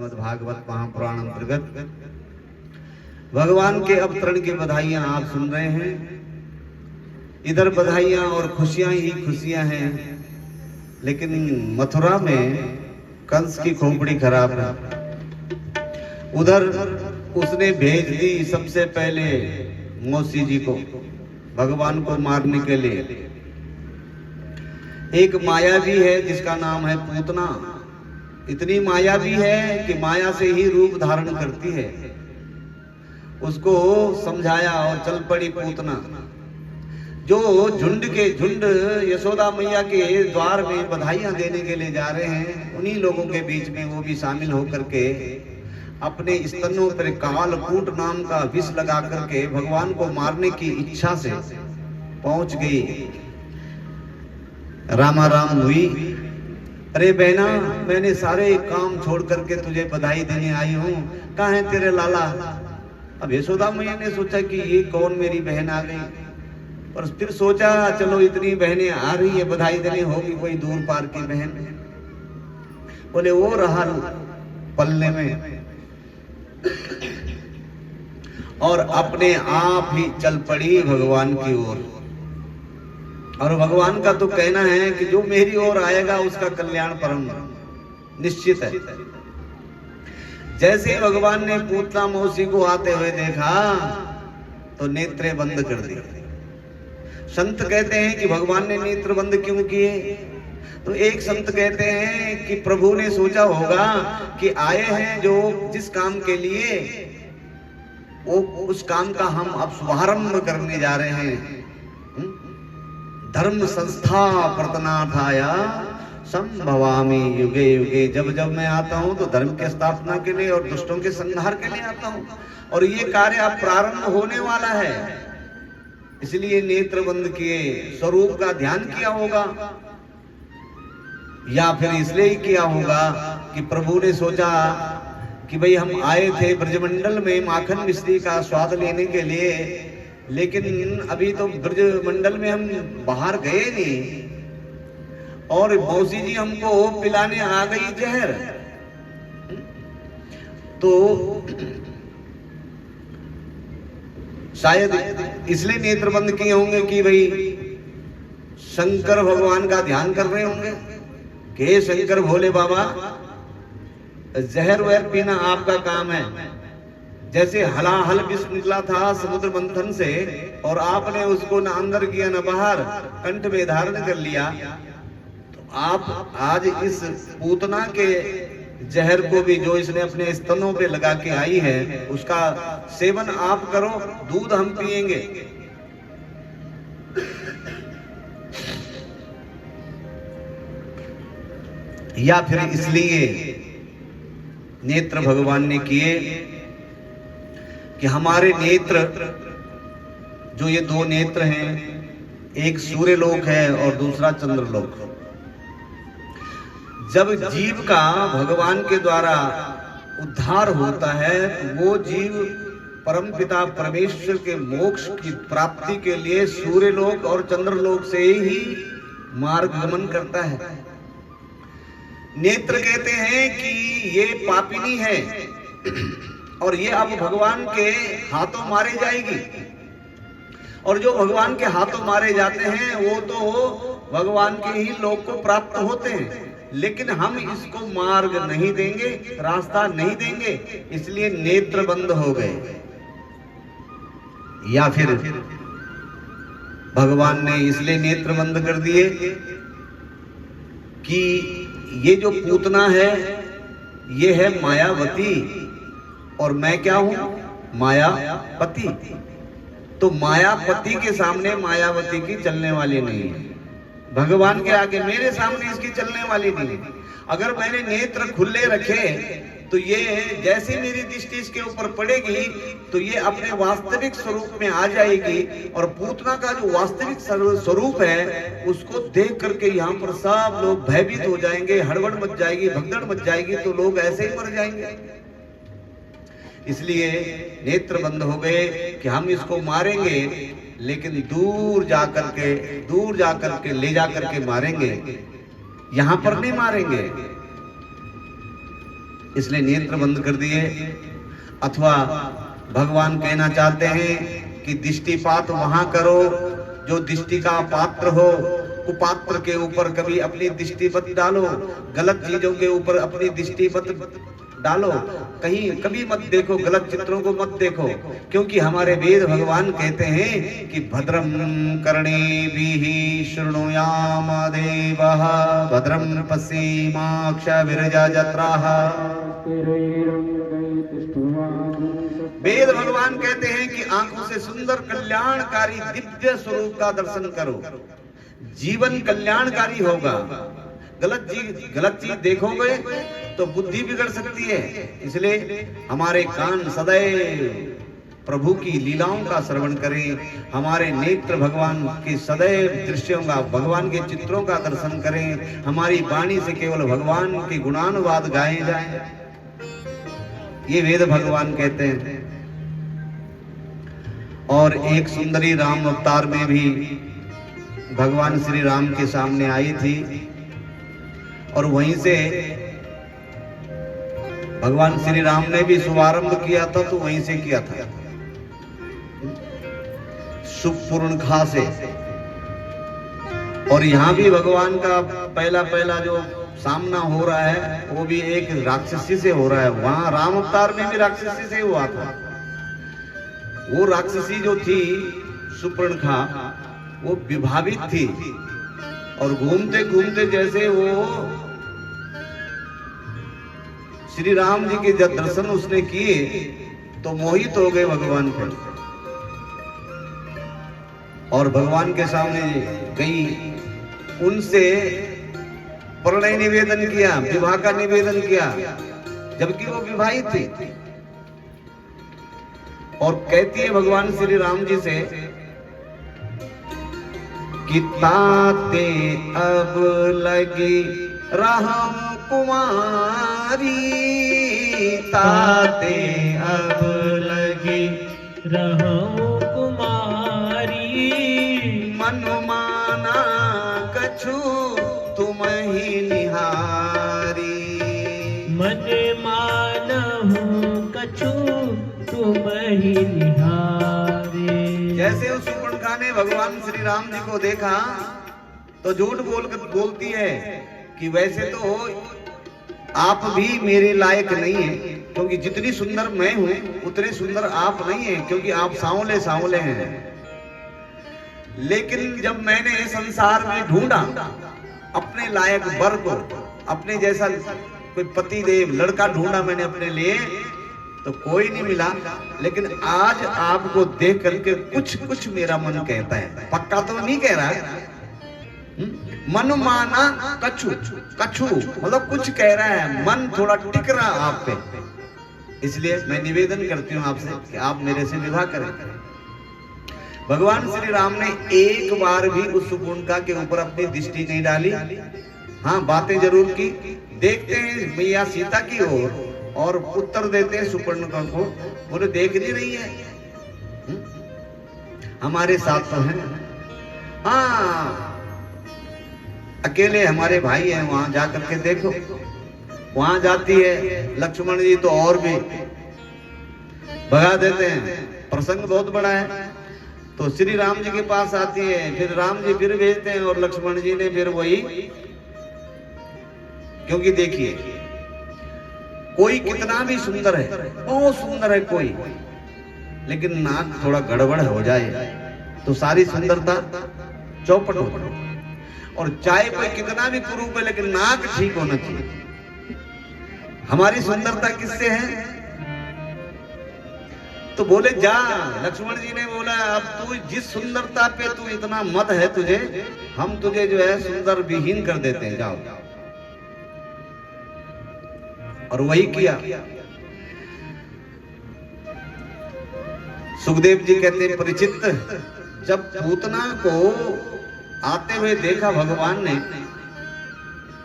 श्रीमद् भागवत महापुराण अंतर्गत भगवान के अवतरण की बधाइयां आप सुन रहे हैं। इधर बधाइयां और खुशियां ही खुशियां हैं, लेकिन मथुरा में कंस की खोपड़ी खराब है। उधर उसने भेज दी सबसे पहले मौसी जी को भगवान को मारने के लिए। एक माया भी है जिसका नाम है पूतना। इतनी माया भी है कि माया से ही रूप धारण करती है। उसको समझाया और चल पड़ी पूतना। जो झुंड के झुंड यशोदा मैया के द्वार में बधाइयां देने के लिए जा रहे हैं, उन्हीं लोगों के बीच में वो भी शामिल होकर के अपने स्तनों पर कालकूट नाम का विष लगा करके भगवान को मारने की इच्छा से पहुंच गई। रामा राम हुई। अरे बहना, मैंने सारे काम छोड़ करके तुझे बधाई देने आई हूँ, कहाँ है तेरे लाला? अब यशोदा मैया ने सोचा कि ये कौन मेरी बहन आ गई, और फिर सोचा चलो इतनी बहनें आ रही है, बधाई देने होगी कोई दूर पार की बहन। बोले वो रहा पल्ले में, और अपने आप ही चल पड़ी भगवान की ओर। और भगवान का तो कहना है कि जो मेरी ओर आएगा उसका कल्याण परम निश्चित है। जैसे भगवान ने पूतना मौसी को आते हुए देखा तो नेत्रे बंद कर दिए। संत कहते हैं कि भगवान ने नेत्र बंद क्यों किए? तो एक संत कहते हैं कि प्रभु ने सोचा होगा कि आए हैं जो जिस काम के लिए, वो उस काम का हम अब शुभारंभ करने जा रहे हैं। धर्म संस्था प्रतनाथाया संभवामि युगे युगे। जब जब मैं आता हूं तो धर्म की स्थापना के लिए और दुष्टों के संहार के लिए आता हूं, और ये कार्य अब प्रारंभ होने वाला है। इसलिए नेत्र बंद किए, स्वरूप का ध्यान किया होगा, या फिर इसलिए ही किया होगा कि प्रभु ने सोचा कि भाई हम आए थे ब्रजमंडल में माखन मिश्री का स्वाद लेने के लिए, लेकिन अभी तो ब्रजमंडल में हम बाहर गए नहीं, और मौसी जी हमको पिलाने आ गई जहर। तो शायद इसलिए नेत्र बंद किए होंगे कि भाई शंकर भगवान का ध्यान कर रहे होंगे कि हे शंकर भोले बाबा, जहर वहर पीना आपका काम है। जैसे हलाहल विष निकला था समुद्र मंथन से, और आपने उसको न अंदर किया न बाहर, कंठ में धारण कर लिया, तो आप आज इस पूतना के जहर को भी जो इसने अपने स्तनों पे लगा के आई है, उसका सेवन आप करो, दूध हम पिएंगे। या फिर इसलिए नेत्र भगवान ने किए कि हमारे नेत्र, जो ये दो नेत्र हैं, एक सूर्य लोक है और दूसरा चंद्र लोक। जब जीव का भगवान के द्वारा उद्धार होता है तो वो जीव परमपिता परमेश्वर के मोक्ष की प्राप्ति के लिए सूर्य लोक और चंद्र लोक से ही मार्ग गमन करता है। नेत्र कहते हैं कि ये पापिनी है और ये अब भगवान के हाथों मारे जाएगी, और जो भगवान के हाथों मारे जाते हैं वो तो भगवान के ही लोक को प्राप्त होते हैं। लेकिन हम इसको मार्ग नहीं देंगे, रास्ता नहीं देंगे, इसलिए नेत्र बंद हो गए। या फिर भगवान ने इसलिए नेत्र बंद कर दिए कि ये जो पूतना है ये है मायावती, और मैं क्या हूं? मायापति। तो मायापति के सामने मायावती की चलने वाली नहीं है। भगवान के आगे मेरे सामने इसकी चलने वाली नहीं है। अगर मैंने नेत्र खुले रखे तो ये जैसे मेरी दृष्टि इसके ऊपर पड़ेगी तो ये अपने वास्तविक स्वरूप में आ जाएगी, और पूतना का जो वास्तविक स्वरूप है उसको देख करके यहाँ पर सब लोग भयभीत हो जाएंगे, हड़बड़ मच जाएगी, भगदड़ मच जाएगी, तो लोग ऐसे ही मर जाएंगे। इसलिए नेत्र बंद हो गए कि हम इसको मारेंगे, लेकिन दूर जाकर के ले जाकर के मारेंगे, यहां पर नहीं मारेंगे। इसलिए नेत्र बंद कर दिए। अथवा भगवान कहना चाहते हैं कि दृष्टिपात वहां करो जो दृष्टि का पात्र हो। कुपात्र के ऊपर कभी अपनी दृष्टि मत डालो, गलत चीजों के ऊपर अपनी दृष्टि मत डालो, कहीं कभी मत देखो, गलत चित्रों को मत देखो, क्योंकि हमारे वेद भगवान कहते हैं कि भद्रम कर्णेभिः शृणुयाम देवः भद्रम पश्येमाक्षभिर्यजत्राः। वेद भगवान कहते हैं कि आंखों से सुंदर कल्याणकारी दिव्य स्वरूप का दर्शन करो, जीवन कल्याणकारी होगा। गलत चीज देखोगे तो बुद्धि बिगड़ सकती है। इसलिए हमारे कान सदैव प्रभु की लीलाओं का श्रवण करें, हमारे नेत्र भगवान के सदैव दृश्यों का, भगवान के चित्रों का दर्शन करें, हमारी वाणी से केवल भगवान के गुणानुवाद गाए जाएं। ये वेद भगवान कहते हैं। और एक सुंदरी राम अवतार में भी भगवान श्री राम के सामने आई थी और वहीं से भगवान श्री राम ने भी शुभारंभ किया था, तो वहीं से किया था, सुपर्णखा से। और यहाँ भी भगवान का पहला जो सामना हो रहा है वो भी एक राक्षसी से हो रहा है। वहां राम अवतार में भी राक्षसी से हुआ था। वो राक्षसी जो थी सुपर्णखा, वो विभावित थी और घूमते घूमते जैसे वो श्री राम जी के जब दर्शन उसने किए तो मोहित हो गए भगवान पर और भगवान के सामने गई, उनसे प्रणय निवेदन किया, विवाह का निवेदन किया, जबकि वो विवाहित थी। और कहती है भगवान श्री राम जी से कि ताते अब लगी राम कुमारी, ताते अब लगी रहम कुमारी, मनु माना कछु तुम ही निहारी, मन मानहु कछु तुम ही निहारे। जैसे उस सुपर्णखा ने भगवान श्री राम जी को देखा तो झूठ बोलती है कि वैसे तो आप भी मेरे लायक नहीं है, क्योंकि जितनी सुंदर मैं हूं उतने सुंदर आप नहीं है, क्योंकि आप सांवले सांवले हैं। लेकिन जब मैंने संसार में ढूंढा अपने लायक वर को, अपने जैसा कोई पति देव लड़का ढूंढा मैंने अपने लिए, तो कोई नहीं मिला। लेकिन आज आपको देख करके कुछ मेरा मन कहता है, पक्का तो नहीं कह रहा है, मन माना कछु मतलब कुछ कह रहा है, मन थोड़ा टिक रहा आप पे। इसलिए मैं निवेदन करती हूँ आपसे कि आप मेरे से विवाह करें। भगवान श्री राम ने एक बार भी उस सुपर्णखा के ऊपर अपनी दृष्टि नहीं डाली। हाँ, बातें जरूर की। देखते हैं मैया सीता की ओर और उत्तर देते हैं सुपर्णखा को, बोले देख नहीं रही है, हमारे साथ तो है। हाँ, अकेले हमारे भाई हैं, वहां जाकर के देखो। वहां जाती है, लक्ष्मण जी तो और भी भगा देते हैं, प्रसंग बहुत बड़ा है। तो श्री राम जी के पास आती है, फिर राम जी फिर भेजते हैं और लक्ष्मण जी ने फिर वही, क्योंकि देखिए कोई कितना भी सुंदर है, बहुत सुंदर है कोई, लेकिन नाक थोड़ा गड़बड़ हो जाए तो सारी सुंदरता चौपट हो जाए। और चाहे कोई कितना भी कुरूप है, लेकिन नाक ठीक होना चाहिए। हमारी सुंदरता किससे है? तो बोले जा, लक्ष्मण जी ने बोला अब तू जिस सुंदरता पे तू इतना मत है तुझे, हम तुझे जो है सुंदर विहीन कर देते हैं, जाओ। और वही किया। सुखदेव जी कहते हैं, परिचित जब पूतना को आते हुए देखा भगवान ने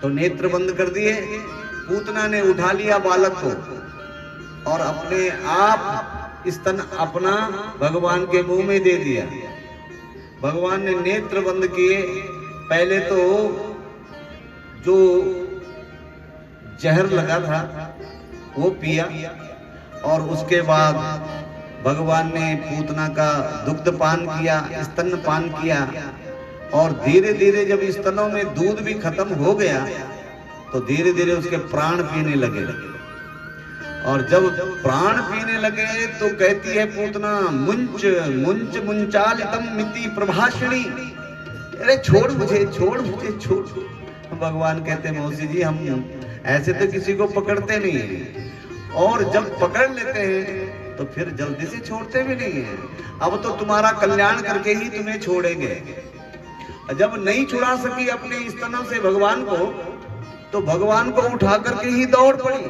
तो नेत्र बंद कर दिए। पूतना ने उठा लिया बालक को और अपने आप स्तन अपना भगवान के मुंह में दे दिया। भगवान ने नेत्र बंद किए। पहले तो जो जहर लगा था वो पिया और उसके बाद भगवान ने पूतना का दुग्ध पान किया, स्तन पान किया और धीरे धीरे जब स्तनों में दूध भी खत्म हो गया तो धीरे धीरे उसके प्राण पीने लगे। और जब प्राण पीने लगे तो कहती है पूतना, मुंच मुंच मुंचालितम मिति प्रभाषिणी, अरे छोड़ मुझे, छोड़ मुझे, छोड़। भगवान कहते हैं, मौसी जी हम ऐसे तो किसी को पकड़ते नहीं हैं, और जब पकड़ लेते हैं तो फिर जल्दी से छोड़ते भी नहीं हैं। अब तो तुम्हारा कल्याण करके ही तुम्हें छोड़ेंगे। जब नहीं छुड़ा सकी अपने स्तनों से भगवान को, तो भगवान को उठा करके ही दौड़ पड़ी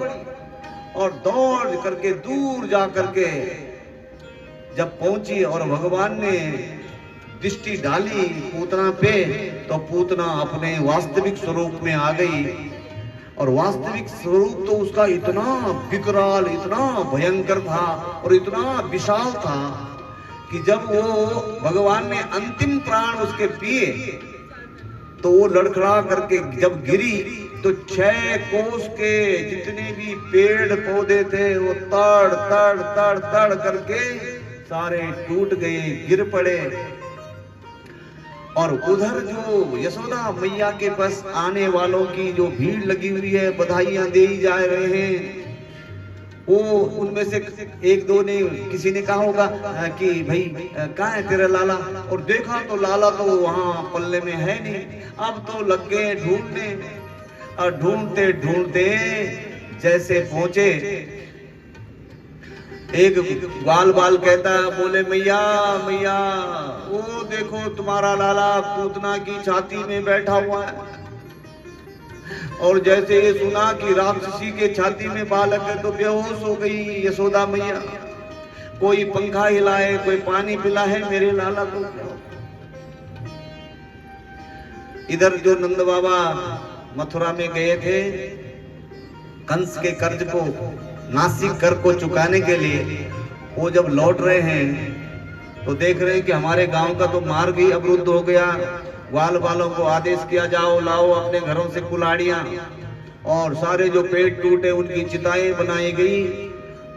और दौड़ करके दूर जा करके जब पहुंची और भगवान ने दृष्टि डाली पूतना पे, तो पूतना अपने वास्तविक स्वरूप में आ गई। और वास्तविक स्वरूप तो उसका इतना विकराल, इतना भयंकर था और इतना विशाल था कि जब वो भगवान ने अंतिम प्राण उसके पिए तो वो लड़खड़ा करके जब गिरी तो 6 कोस के जितने भी पेड़ पौधे थे वो तड़ तड़ तड़ तड़ करके सारे टूट गए, गिर पड़े। और उधर जो यशोदा मैया के पास आने वालों की जो भीड़ लगी हुई है, बधाइयां दे जा रहे हैं, वो उनमें से एक दो ने, किसी ने कहा होगा कि भाई कहाँ है तेरा लाला, और देखा तो लाला तो वहां पल्ले में है नहीं। अब तो लग गए ढूंढने, और ढूंढते ढूंढते जैसे पहुंचे, एक ग्वाल बाल कहता है, बोले मैया मैया वो देखो तुम्हारा लाला पूतना की छाती में बैठा हुआ है। और जैसे ये सुना कि राक्षसी के छाती में बालक है तो बेहोश हो गई यशोदा मैया। कोई पंखा हिलाए, कोई पानी पिलाए मेरे लाला को। इधर जो नंद बाबा मथुरा में गए थे कंस के कर्ज को, नासिक कर को चुकाने के लिए, वो जब लौट रहे हैं तो देख रहे हैं कि हमारे गांव का तो मार्ग ही अवरुद्ध हो गया। ग्वाल वालों को आदेश किया, जाओ लाओ अपने घरों से कुल्हाड़ियां, और सारे जो पेड़ टूटे उनकी चिताएं बनाई गई।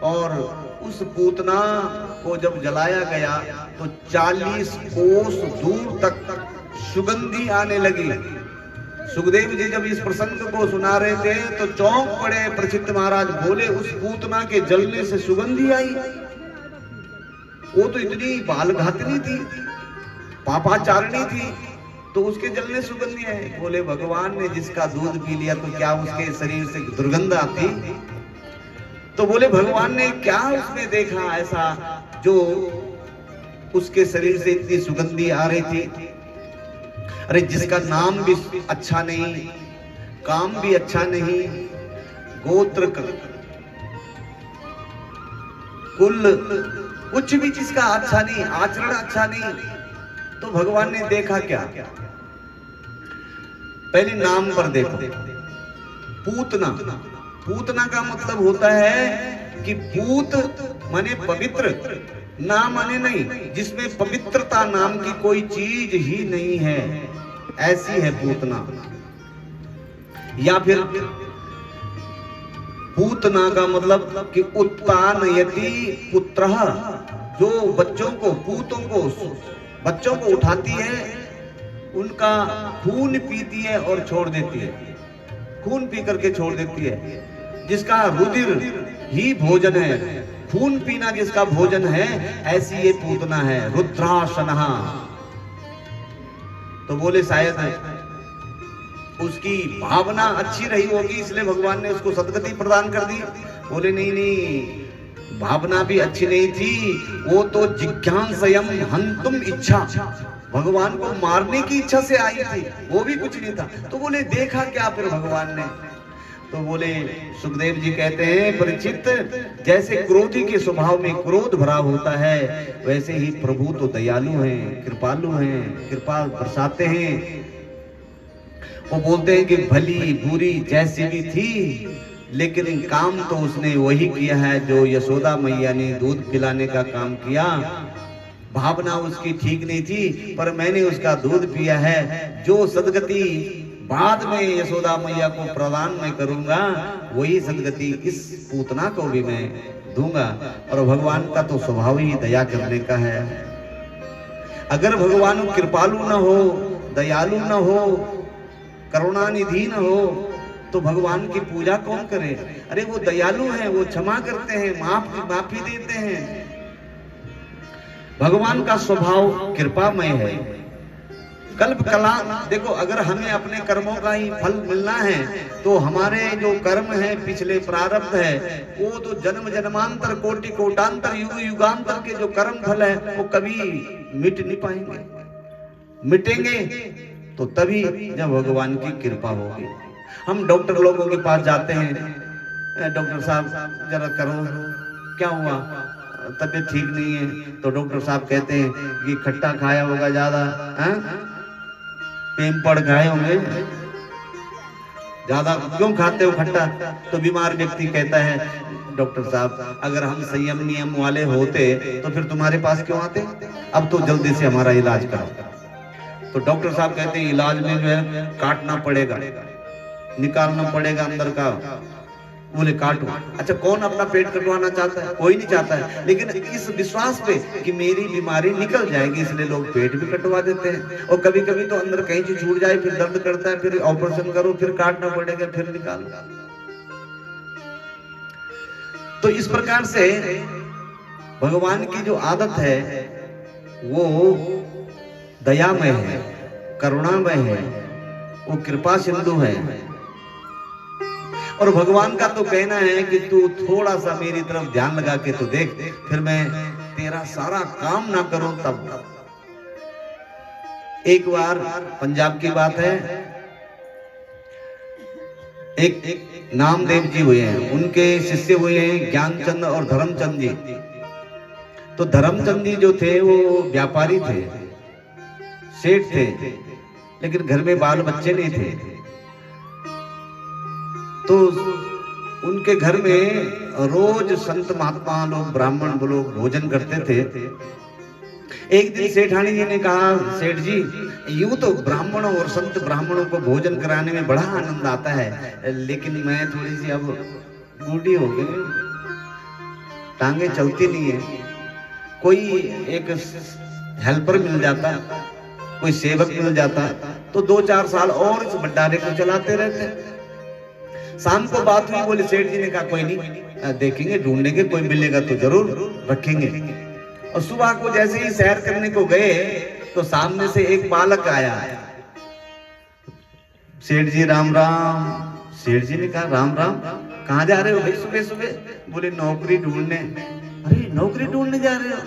और उस पूतना को जब जलाया गया तो 40 कोस दूर तक सुगंधी आने लगी। सुखदेव जी जब इस प्रसंग को सुना रहे थे तो चौंक पड़े। प्रसिद्ध महाराज बोले, उस पूतना के जलने से सुगंधी आई? वो तो इतनी बालघातनी थी, पापाचारणी थी, तो उसके जलने सुगंधी आई। बोले भगवान ने जिसका दूध पी लिया तो क्या उसके शरीर से दुर्गंध आती? तो बोले भगवान ने क्या उसने देखा ऐसा जो उसके शरीर से इतनी सुगंधी आ रही थी? अरे जिसका नाम भी अच्छा नहीं, काम भी अच्छा नहीं, गोत्र कुल कुछ भी जिसका अच्छा नहीं, आचरण अच्छा नहीं, तो भगवान ने देखा क्या? पहले नाम पर देखो, पूतना। पूतना का मतलब होता है कि पूत माने पवित्र, ना माने नहीं, जिसमें पवित्रता नाम की कोई चीज ही नहीं है, ऐसी है पूतना। या फिर पूतना का मतलब कि उत्तानयति पुत्रः, जो बच्चों को, पूतों को, बच्चों को उठाती है, उनका खून पीती है और छोड़ देती है, खून पी करके छोड़ देती है। जिसका रुधिर ही भोजन है, खून पीना जिसका भोजन है, ऐसी ये पूतना है, रुद्रासनः। तो बोले शायद उसकी भावना अच्छी रही होगी इसलिए भगवान ने उसको सदगति प्रदान कर दी। बोले नहीं नहीं, भावना भी अच्छी नहीं थी, वो तो जिज्ञासयम हंतुम इच्छा, भगवान को मारने की इच्छा से आई थी, वो भी कुछ नहीं था। तो बोले देखा क्या फिर भगवान ने? तो बोले सुखदेव जी कहते हैं, परीक्षित, जैसे क्रोधी के स्वभाव में क्रोध भरा होता है, वैसे ही प्रभु तो दयालु हैं, कृपालु हैं, कृपा बरसाते हैं। वो बोलते हैं कि भली बुरी जैसी भी थी, लेकिन काम तो उसने वही किया है जो यशोदा मैया ने दूध पिलाने का काम किया। भावना उसकी ठीक नहीं थी, पर मैंने उसका दूध पिया है। जो सदगति बाद में यशोदा मैया को प्रदान मैं करूंगा, वही सदगति इस पूतना को भी मैं दूंगा। और भगवान का तो स्वभाव ही दया करने का है। अगर भगवान कृपालु न हो, दयालु न हो, करुणानिधि न हो, तो भगवान की पूजा कौन करे? अरे वो दयालु हैं, वो क्षमा करते हैं, माफी देते हैं। भगवान का स्वभाव कृपामय है। कल्प कला देखो, अगर हमें अपने कर्मों का ही फल मिलना है तो हमारे जो कर्म है, पिछले प्रारब्ध है, वो तो जन्म जन्मांतर, कोटि कोटांतर, युग युगांतर के जो कर्म फल है वो कभी मिट नहीं पाएंगे। मिटेंगे तो तभी जब भगवान की कृपा होगी। हम डॉक्टर लोगों के पास जाते हैं, डॉक्टर साहब जरा करो, क्या हुआ? तबीयत ठीक नहीं है। तो डॉक्टर साहब कहते हैं कि खट्टा खाया होगा ज्यादा, पेम्पड़ खाए होंगे ज्यादा, क्यों खाते हो खट्टा? तो बीमार व्यक्ति कहता है, डॉक्टर साहब अगर हम संयम नियम वाले होते तो फिर तुम्हारे पास क्यों आते? अब तो जल्दी से हमारा इलाज करो। तो डॉक्टर साहब कहते हैं इलाज में जो है काटना पड़ेगा, निकालना पड़ेगा अंदर का। बोले काटो। अच्छा, कौन अपना पेट कटवाना चाहता है? कोई नहीं चाहता है। लेकिन इस विश्वास पे कि मेरी बीमारी निकल जाएगी, इसलिए लोग पेट भी कटवा देते हैं। और कभी कभी तो अंदर कहीं चीज छूट जाए, फिर दर्द करता है, फिर ऑपरेशन करो, फिर काटना पड़ेगा, फिर निकालो। तो इस प्रकार से भगवान की जो आदत है वो दयामय है, करुणामय है, वो कृपा सिंधु है। और भगवान का तो कहना है कि तू थोड़ा सा मेरी तरफ ध्यान लगा के तो देख, फिर मैं तेरा सारा काम ना करूं तब। एक बार पंजाब की बात है, एक नामदेव जी हुए हैं, उनके शिष्य हुए हैं ज्ञानचंद और धर्मचंद जी। तो धर्मचंद जी जो थे वो व्यापारी थे, सेठ थे, लेकिन घर में बाल बच्चे नहीं थे। तो उनके घर में रोज संत महात्मा लोग, ब्राह्मण लोग भोजन करते थे। एक दिन सेठानी जी ने कहा, सेठ जी यूं तो ब्राह्मणों और संत ब्राह्मणों को भोजन कराने में बड़ा आनंद आता है, लेकिन मैं थोड़ी सी अब बूढ़ी हो गई, टांगे चलती नहीं है। कोई एक हेल्पर मिल जाता, कोई सेवक मिल जाता तो 2-4 साल और इस भंडारे को चलाते रहते। शाम को बात हुई, बोले सेठ जी ने कहा कोई नहीं, देखेंगे, ढूंढेंगे, कोई मिलेगा तो जरूर रखेंगे। और सुबह को जैसे ही सैर करने को गए तो सामने से एक बालक आया। सेठ जी राम राम। सेठ जी ने कहा राम राम, कहाँ जा रहे हो भाई सुबह सुबह? बोले नौकरी ढूंढने। अरे नौकरी ढूंढने जा रहे हो?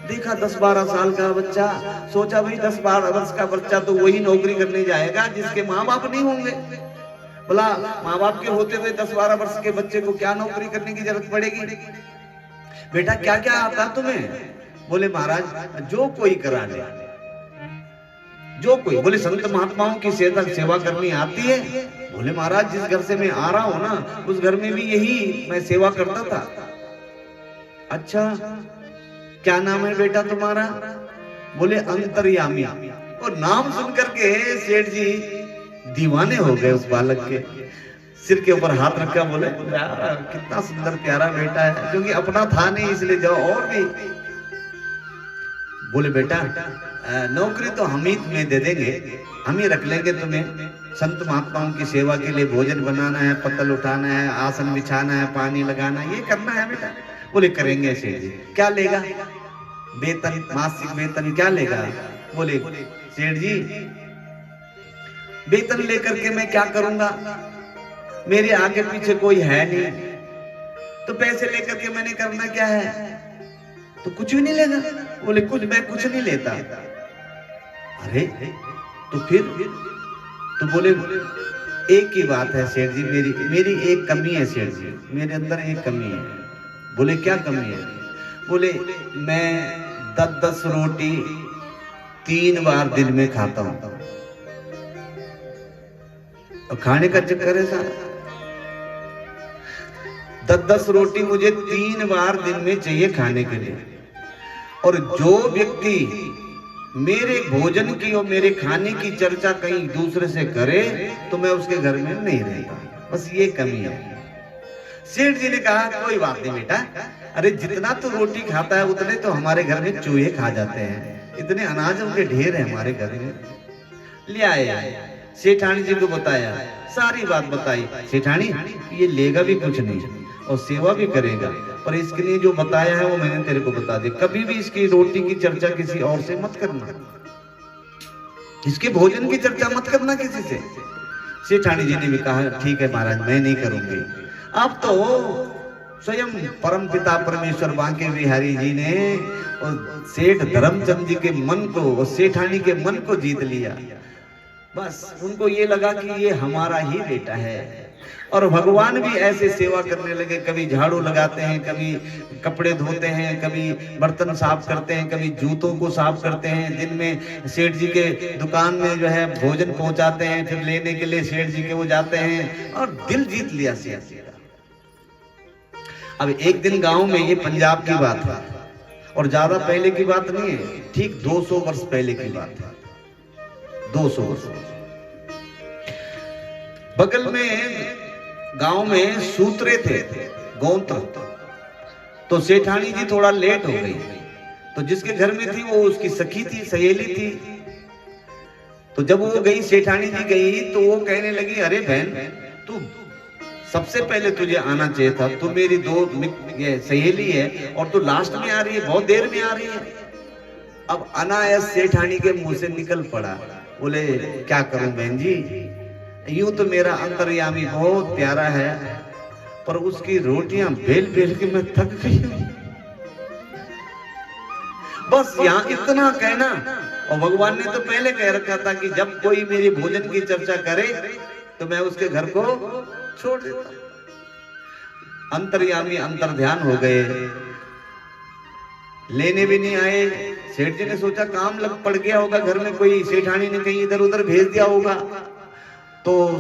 देखा 10-12 साल का बच्चा, सोचा भाई 10-12 वर्ष का बच्चा तो वही नौकरी करने जाएगा जिसके माँ बाप नहीं होंगे। बोला माँ बाप के होते हुए 10-12 वर्ष के बच्चे को क्या नौकरी करने की जरूरत पड़ेगी? बेटा क्या क्या आता तुम्हें? बोले महाराज जो कोई करा ले, जो कोई। बोले संत महात्माओं की सेवा करनी आती है? बोले महाराज जिस घर से मैं आ रहा हूं ना, उस घर में भी यही मैं सेवा करता था। अच्छा क्या नाम है बेटा तुम्हारा? बोले अंतर्यामी। और नाम सुन करके सेठ जी दीवाने हो गए उस बालक के। सिर के ऊपर हाथ रखा, बोले यार कितना सुंदर प्यारा बेटा है, क्योंकि अपना था नहीं इसलिए जाओ और भी। बोले बेटा नौकरी तो हम ही तुम्हें दे देंगे, हम ही रख लेंगे तुम्हें। संत महात्माओं की सेवा के लिए भोजन बनाना है, पत्तल उठाना है, आसन बिछाना है, पानी लगाना है, ये करना है बेटा। बोले करेंगे सेठ जी। क्या लेगा? वेतन, मासिक वेतन क्या लेगा? बोले सेठ जी वेतन लेकर के मैं क्या करूंगा, मेरे आगे पीछे कोई है नहीं, तो पैसे लेकर के मैंने करना क्या है? तो कुछ भी नहीं लेगा। बोले मैं कुछ नहीं लेता। अरे तो फिर? तो बोले एक ही बात है सेठ जी, मेरी एक कमी है सेठ जी, मेरे अंदर एक कमी है। बोले क्या कमी है? बोले मैं 10-10 रोटी 3 बार दिन में खाता हूं। और खाने का चक्कर है सारा। 10-10 रोटी मुझे 3 बार दिन में चाहिए खाने के लिए। और जो व्यक्ति मेरे भोजन की और मेरे खाने की चर्चा कहीं दूसरे से करे तो मैं उसके घर में नहीं रहता, बस ये कमी है। सेठ जी ने कहा कोई बात नहीं बेटा, अरे जितना तो रोटी खाता है उतने तो हमारे घर में चूहे खा जाते हैं, इतने अनाजों के ढेर है हमारे घर में। ले आए, सेठानी जी को बताया, सारी बात बताई। सेठानी ये लेगा भी कुछ नहीं और सेवा भी करेगा, पर इसके लिए जो बताया है वो मैंने तेरे को बता दिया, कभी भी इसकी रोटी की चर्चा किसी और से मत करना, इसके भोजन की चर्चा मत करना किसी से। सेठानी जी ने भी कहा ठीक है महाराज, मैं नहीं करूंगी। अब तो स्वयं परम पिता परमेश्वर बांके बिहारी जी ने सेठ धर्मचंद जी के मन को और सेठानी के मन को जीत लिया। बस उनको ये लगा कि ये हमारा ही बेटा है। और भगवान भी ऐसे सेवा करने लगे, कभी झाड़ू लगाते हैं, कभी कपड़े धोते हैं, कभी बर्तन साफ करते हैं, कभी जूतों को साफ करते हैं, दिन में सेठ जी के दुकान में जो है भोजन पहुंचाते हैं, फिर लेने के लिए सेठ जी के वो जाते हैं और दिल जीत लिया सेठ जी का। अब एक दिन गांव में, ये पंजाब की बात है और ज्यादा पहले की बात नहीं है, ठीक 200 वर्ष पहले की बात है, 200 वर्ष। बगल में गांव में सूत्रे थे, गौंत्र। तो सेठानी जी थोड़ा लेट हो गई, तो जिसके घर में थी वो उसकी सखी थी, सहेली थी। तो जब वो गई, सेठानी जी गई, तो वो कहने लगी अरे बहन, तू सबसे पहले तुझे आना चाहिए था, तू मेरी ये सहेली है और तू लास्ट में आ रही है, बहुत देर में आ रही है। अब अनायास सेठानी के मुंह से निकल पड़ा, बोले क्या करूं बहन जी, यूं तो मेरा अंतर्यामी बहुत प्यारा है, पर उसकी रोटियां बेल बेल के मैं थक गई हूं। बस यहाँ इतना कहना, और भगवान ने तो पहले कह रखा था कि जब कोई मेरी भोजन की चर्चा करे तो मैं उसके घर को छोड़ देता। अंतर्यामी अंतर ध्यान हो गए, लेने भी नहीं आए। सेठ जी ने सोचा काम लग पड़ गया होगा घर में, कोई सेठानी ने कहीं इधर उधर भेज दिया होगा। तो